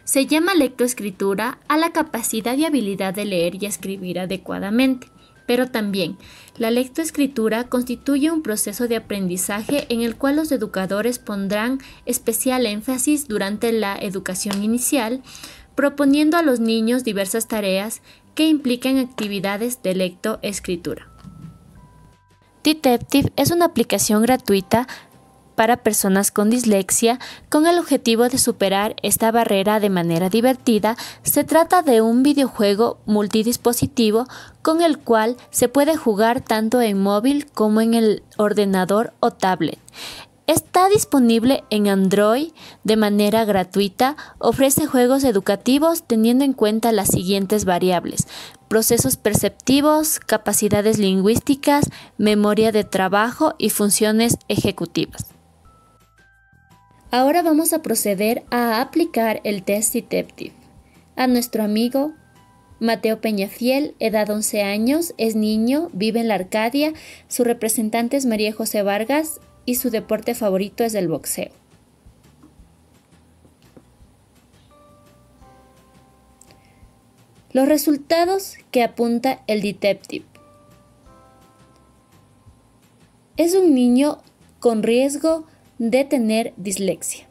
Se llama lectoescritura a la capacidad y habilidad de leer y escribir adecuadamente. Pero también, la lectoescritura constituye un proceso de aprendizaje en el cual los educadores pondrán especial énfasis durante la educación inicial, proponiendo a los niños diversas tareas que implican actividades de lectoescritura. Detective es una aplicación gratuita para personas con dislexia con el objetivo de superar esta barrera de manera divertida. Se trata de un videojuego multidispositivo con el cual se puede jugar tanto en móvil como en el ordenador o tablet. Está disponible en Android de manera gratuita, ofrece juegos educativos teniendo en cuenta las siguientes variables: procesos perceptivos, capacidades lingüísticas, memoria de trabajo y funciones ejecutivas. Ahora vamos a proceder a aplicar el test Detective a nuestro amigo Mateo Peñafiel, edad 11 años, es niño, vive en la Arcadia, su representante es María José Vargas y su deporte favorito es el boxeo. Los resultados que apunta el Detective. Es un niño con riesgo de tener dislexia.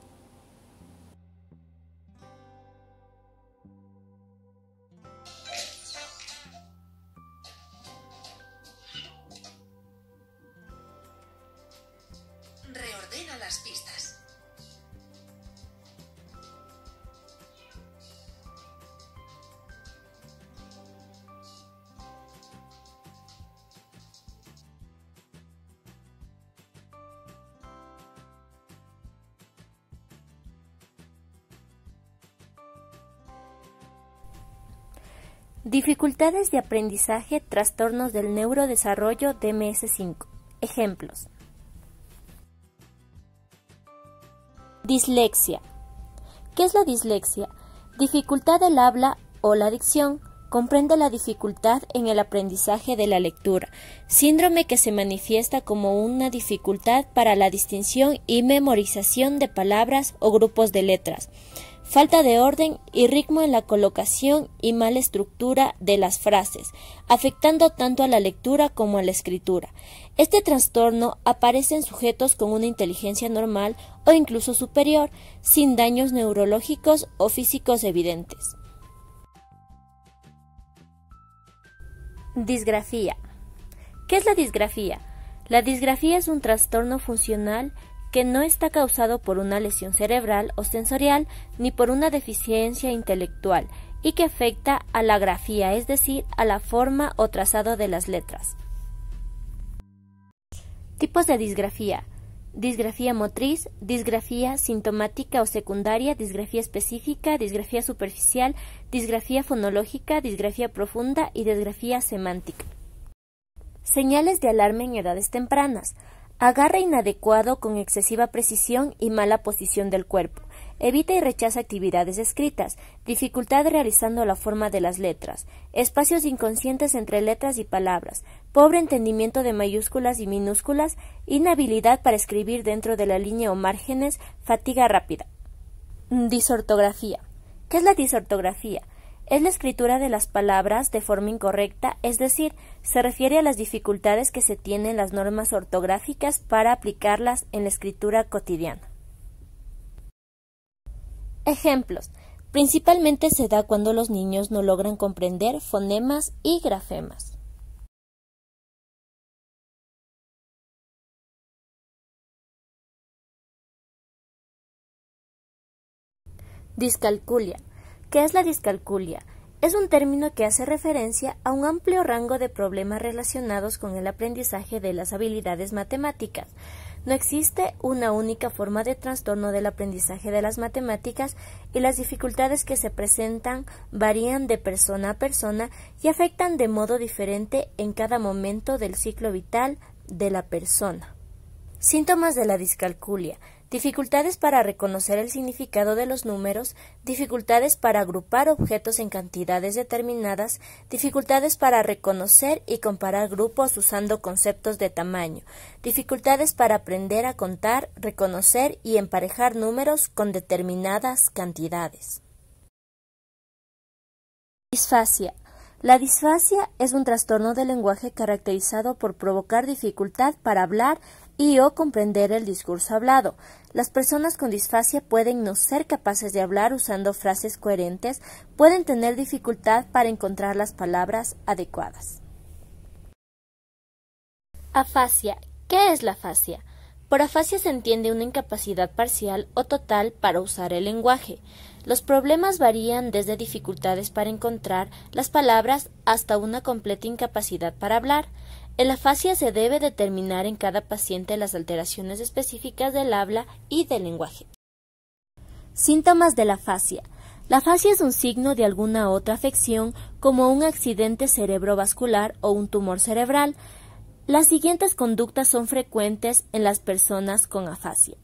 Reordena las pistas. Dificultades de aprendizaje, trastornos del neurodesarrollo DMS5. Ejemplos. Dislexia. ¿Qué es la dislexia? Dificultad del habla o la dicción. Comprende la dificultad en el aprendizaje de la lectura. Síndrome que se manifiesta como una dificultad para la distinción y memorización de palabras o grupos de letras. Falta de orden y ritmo en la colocación y mala estructura de las frases, afectando tanto a la lectura como a la escritura. Este trastorno aparece en sujetos con una inteligencia normal o incluso superior, sin daños neurológicos o físicos evidentes. Disgrafía. ¿Qué es la disgrafía? La disgrafía es un trastorno funcional que no está causado por una lesión cerebral o sensorial ni por una deficiencia intelectual y que afecta a la grafía, es decir, a la forma o trazado de las letras. Tipos de disgrafía: disgrafía motriz, disgrafía sintomática o secundaria, disgrafía específica, disgrafía superficial, disgrafía fonológica, disgrafía profunda y disgrafía semántica. Señales de alarma en edades tempranas: agarre inadecuado con excesiva precisión y mala posición del cuerpo. Evita y rechaza actividades escritas. Dificultad realizando la forma de las letras. Espacios inconscientes entre letras y palabras. Pobre entendimiento de mayúsculas y minúsculas. Inhabilidad para escribir dentro de la línea o márgenes. Fatiga rápida. Disortografía. ¿Qué es la disortografía? Es la escritura de las palabras de forma incorrecta, es decir, se refiere a las dificultades que se tienen las normas ortográficas para aplicarlas en la escritura cotidiana. Ejemplos. Principalmente se da cuando los niños no logran comprender fonemas y grafemas. Discalculia. ¿Qué es la discalculia? Es un término que hace referencia a un amplio rango de problemas relacionados con el aprendizaje de las habilidades matemáticas. No existe una única forma de trastorno del aprendizaje de las matemáticas y las dificultades que se presentan varían de persona a persona y afectan de modo diferente en cada momento del ciclo vital de la persona. Síntomas de la discalculia: dificultades para reconocer el significado de los números, dificultades para agrupar objetos en cantidades determinadas, dificultades para reconocer y comparar grupos usando conceptos de tamaño, dificultades para aprender a contar, reconocer y emparejar números con determinadas cantidades. Disfasia. La disfasia es un trastorno del lenguaje caracterizado por provocar dificultad para hablar y o comprender el discurso hablado. Las personas con disfasia pueden no ser capaces de hablar usando frases coherentes, pueden tener dificultad para encontrar las palabras adecuadas. Afasia. ¿Qué es la afasia? Por afasia se entiende una incapacidad parcial o total para usar el lenguaje. Los problemas varían desde dificultades para encontrar las palabras hasta una completa incapacidad para hablar. En la afasia se debe determinar en cada paciente las alteraciones específicas del habla y del lenguaje. Síntomas de la afasia. La afasia es un signo de alguna otra afección como un accidente cerebrovascular o un tumor cerebral. Las siguientes conductas son frecuentes en las personas con afasia.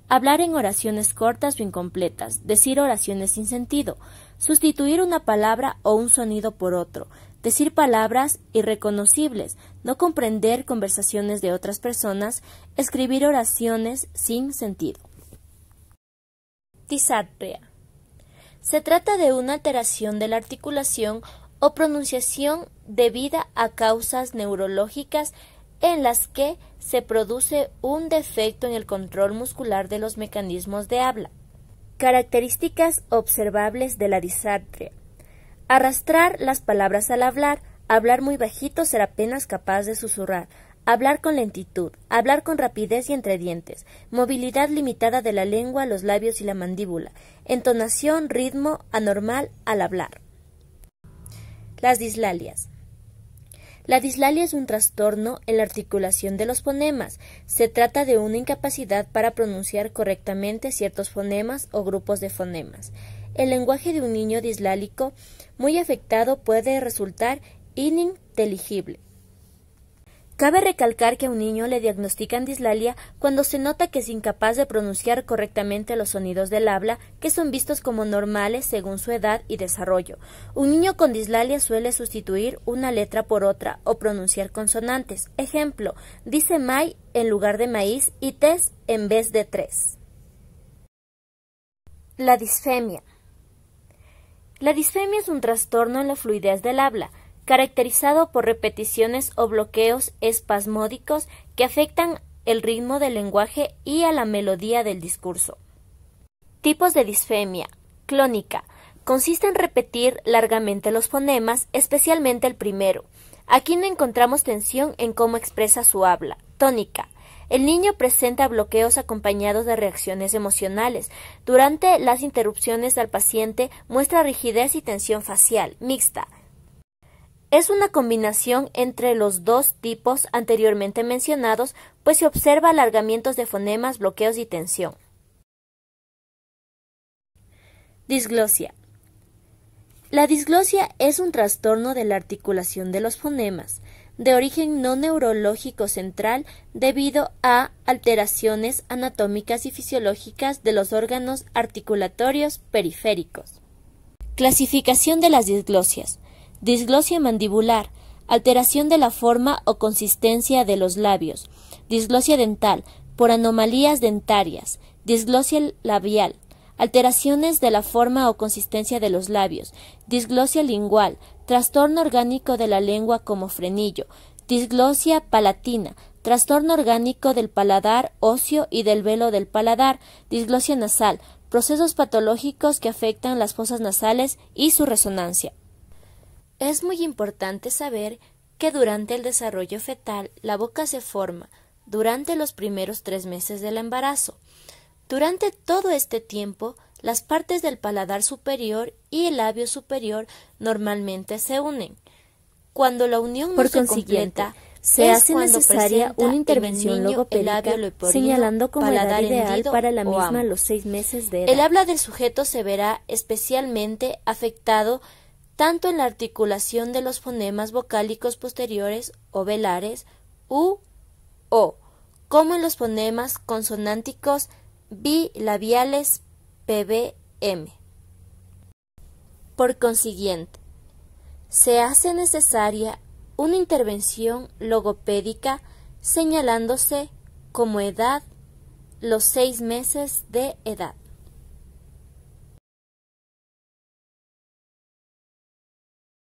Hablar en oraciones cortas o incompletas, decir oraciones sin sentido, sustituir una palabra o un sonido por otro, decir palabras irreconocibles, no comprender conversaciones de otras personas, escribir oraciones sin sentido. Disartria. Se trata de una alteración de la articulación o pronunciación debida a causas neurológicas en las que se produce un defecto en el control muscular de los mecanismos de habla. Características observables de la disartria. Arrastrar las palabras al hablar, hablar muy bajito, ser apenas capaz de susurrar, hablar con lentitud, hablar con rapidez y entre dientes, movilidad limitada de la lengua, los labios y la mandíbula, entonación, ritmo anormal al hablar. Las dislalias. La dislalia es un trastorno en la articulación de los fonemas. Se trata de una incapacidad para pronunciar correctamente ciertos fonemas o grupos de fonemas. El lenguaje de un niño dislálico muy afectado puede resultar ininteligible. Cabe recalcar que a un niño le diagnostican dislalia cuando se nota que es incapaz de pronunciar correctamente los sonidos del habla, que son vistos como normales según su edad y desarrollo. Un niño con dislalia suele sustituir una letra por otra o pronunciar consonantes. Ejemplo, dice may en lugar de maíz y tes en vez de tres. La disfemia. La disfemia es un trastorno en la fluidez del habla, caracterizado por repeticiones o bloqueos espasmódicos que afectan el ritmo del lenguaje y a la melodía del discurso. Tipos de disfemia. Clónica. Consiste en repetir largamente los fonemas, especialmente el primero. Aquí no encontramos tensión en cómo expresa su habla. Tónica. El niño presenta bloqueos acompañados de reacciones emocionales. Durante las interrupciones al paciente muestra rigidez y tensión facial. Mixta. Es una combinación entre los dos tipos anteriormente mencionados, pues se observa alargamientos de fonemas, bloqueos y tensión. Disglosia. La disglosia es un trastorno de la articulación de los fonemas, de origen no neurológico central debido a alteraciones anatómicas y fisiológicas de los órganos articulatorios periféricos. Clasificación de las disglosias. Disglosia mandibular, alteración de la forma o consistencia de los labios. Disglosia dental, por anomalías dentarias. Disglosia labial, alteraciones de la forma o consistencia de los labios. Disglosia lingual, trastorno orgánico de la lengua como frenillo. Disglosia palatina, trastorno orgánico del paladar óseo y del velo del paladar. Disglosia nasal, procesos patológicos que afectan las fosas nasales y su resonancia. Es muy importante saber que durante el desarrollo fetal la boca se forma durante los primeros 3 meses del embarazo. Durante todo este tiempo, las partes del paladar superior y el labio superior normalmente se unen. Cuando la unión no se completa, se hace necesaria una intervención logopédica, señalando como edad ideal para la misma los 6 meses de edad. El habla del sujeto se verá especialmente afectado tanto en la articulación de los fonemas vocálicos posteriores o velares u o, como en los fonemas consonánticos bilabiales pb-m. Por consiguiente, se hace necesaria una intervención logopédica señalándose como edad los 6 meses de edad.